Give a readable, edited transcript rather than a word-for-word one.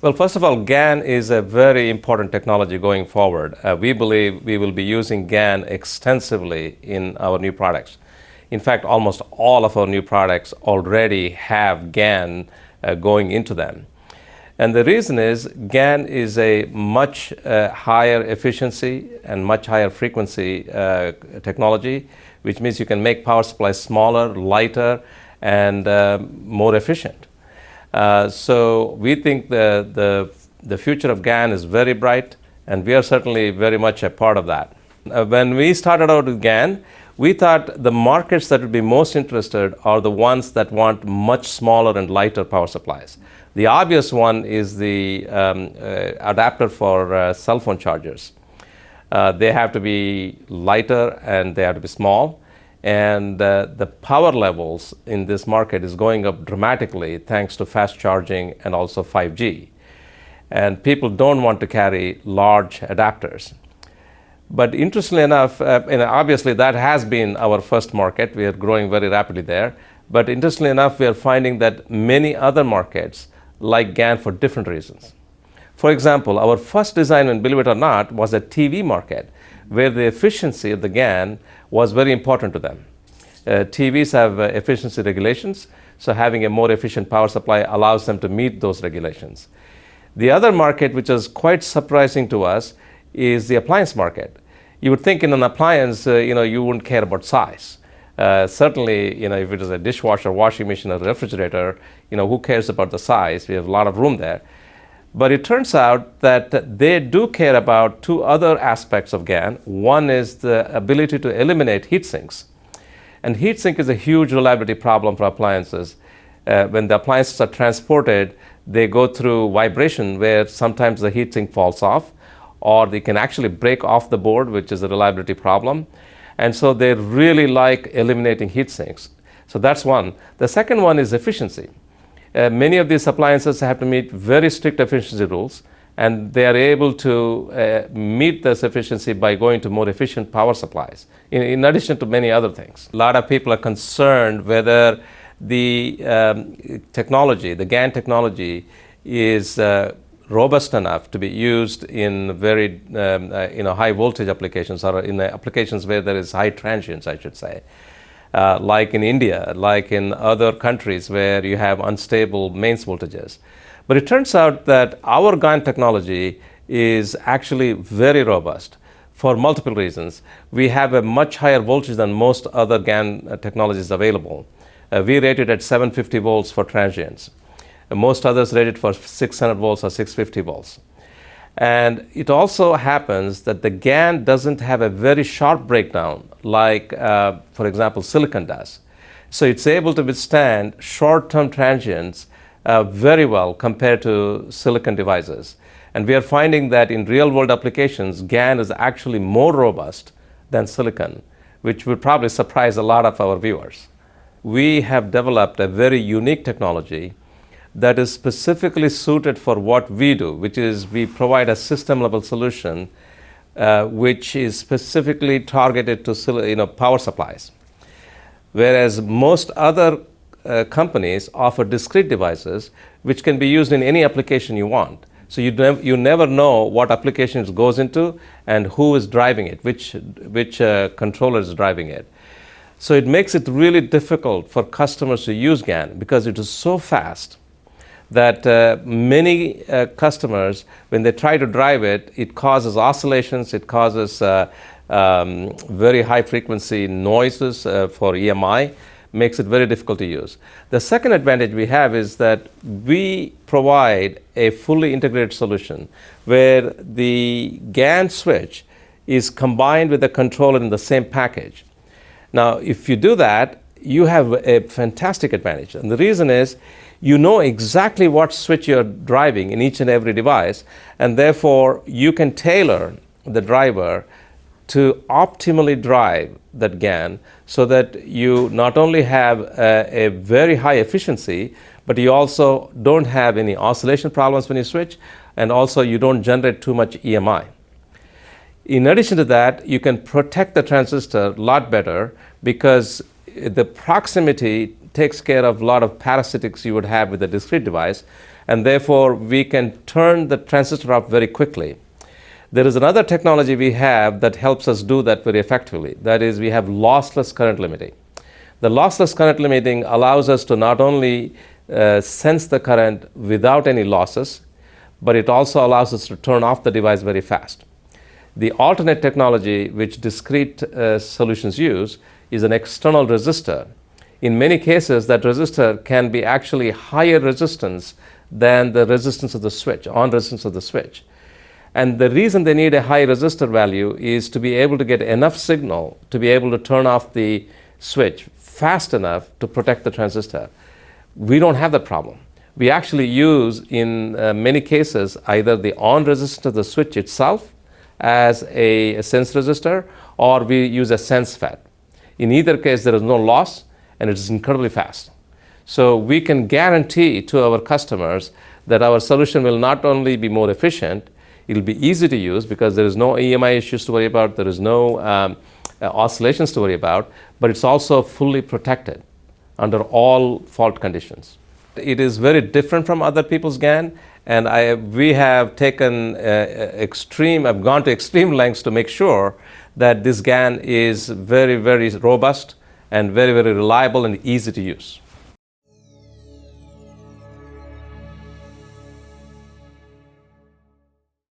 Well, first of all, GaN is a very important technology going forward. We believe we will be using GaN extensively in our new products. In fact, almost all of our new products already have GaN going into them. And the reason is GaN is a much higher efficiency and much higher frequency technology, which means you can make power supplies smaller, lighter, and more efficient. So we think the future of GaN is very bright, and we are certainly very much a part of that. When we started out with GaN, we thought the markets that would be most interested are the ones that want much smaller and lighter power supplies. The obvious one is the adapter for cell phone chargers. They have to be lighter and they have to be small. And the power levels in this market is going up dramatically thanks to fast charging and also 5G. And people don't want to carry large adapters. But interestingly enough, obviously that has been our first market. We are growing very rapidly there. But interestingly enough, we are finding that many other markets like GaN for different reasons. For example, our first design win, believe it or not, was a TV market where the efficiency of the GaN was very important to them. TVs have efficiency regulations, so having a more efficient power supply allows them to meet those regulations. The other market, which is quite surprising to us, is the appliance market. You would think in an appliance, you wouldn't care about size. Certainly, if it is a dishwasher, washing machine, or refrigerator, who cares about the size? We have a lot of room there. But it turns out that they do care about two other aspects of GaN. One is the ability to eliminate heat sinks. And heat sink is a huge reliability problem for appliances. When the appliances are transported, they go through vibration where sometimes the heat sink falls off, or they can actually break off the board, which is a reliability problem. And so they really like eliminating heat sinks. So that's one. The second one is efficiency. Many of these appliances have to meet very strict efficiency rules, and they are able to meet this efficiency by going to more efficient power supplies, in addition to many other things. A lot of people are concerned whether the technology, the GaN technology, is robust enough to be used in very high voltage applications, or in applications where there is high transients, I should say. Like in India, like in other countries where you have unstable mains voltages. But it turns out that our GaN technology is actually very robust for multiple reasons. We have a much higher voltage than most other GaN technologies available. We rate it at 750 volts for transients. Most others rate it for 600 volts or 650 volts. And it also happens that the GaN doesn't have a very sharp breakdown like, for example, silicon does. So it's able to withstand short-term transients very well compared to silicon devices. And we are finding that in real-world applications, GaN is actually more robust than silicon, which would probably surprise a lot of our viewers. We have developed a very unique technology that is specifically suited for what we do, which is we provide a system-level solution which is specifically targeted to power supplies. Whereas most other companies offer discrete devices which can be used in any application you want. So you never know what application it goes into and who is driving it, which controller is driving it. So it makes it really difficult for customers to use GaN because it is so fast that many customers, when they try to drive it, it causes oscillations, it causes very high frequency noises for EMI, makes it very difficult to use. The second advantage we have is that we provide a fully integrated solution where the GaN switch is combined with the controller in the same package. Now, if you do that, you have a fantastic advantage. And the reason is you know exactly what switch you're driving in each and every device, and therefore you can tailor the driver to optimally drive that GaN so that you not only have a very high efficiency, but you also don't have any oscillation problems when you switch, and also you don't generate too much EMI. In addition to that, you can protect the transistor a lot better because the proximity takes care of a lot of parasitics you would have with a discrete device. and therefore we can turn the transistor off very quickly. There is another technology we have that helps us do that very effectively. That is, we have lossless current limiting. The lossless current limiting allows us to not only sense the current without any losses, but it also allows us to turn off the device very fast. The alternate technology which discrete solutions use is an external resistor. In many cases, that resistor can be actually higher resistance than the resistance of the switch, on resistance of the switch. And the reason they need a high resistor value is to be able to get enough signal to be able to turn off the switch fast enough to protect the transistor. We don't have that problem. We actually use, in many cases, either the on resistance of the switch itself as a sense resistor, or we use a sense FET. In either case, there is no loss, and it is incredibly fast. So we can guarantee to our customers that our solution will not only be more efficient, it will be easy to use because there is no EMI issues to worry about, there is no oscillations to worry about, but it's also fully protected under all fault conditions. It is very different from other people's GaN, and we have taken I've gone to extreme lengths to make sure that this GaN is very, very robust and very, very reliable and easy to use.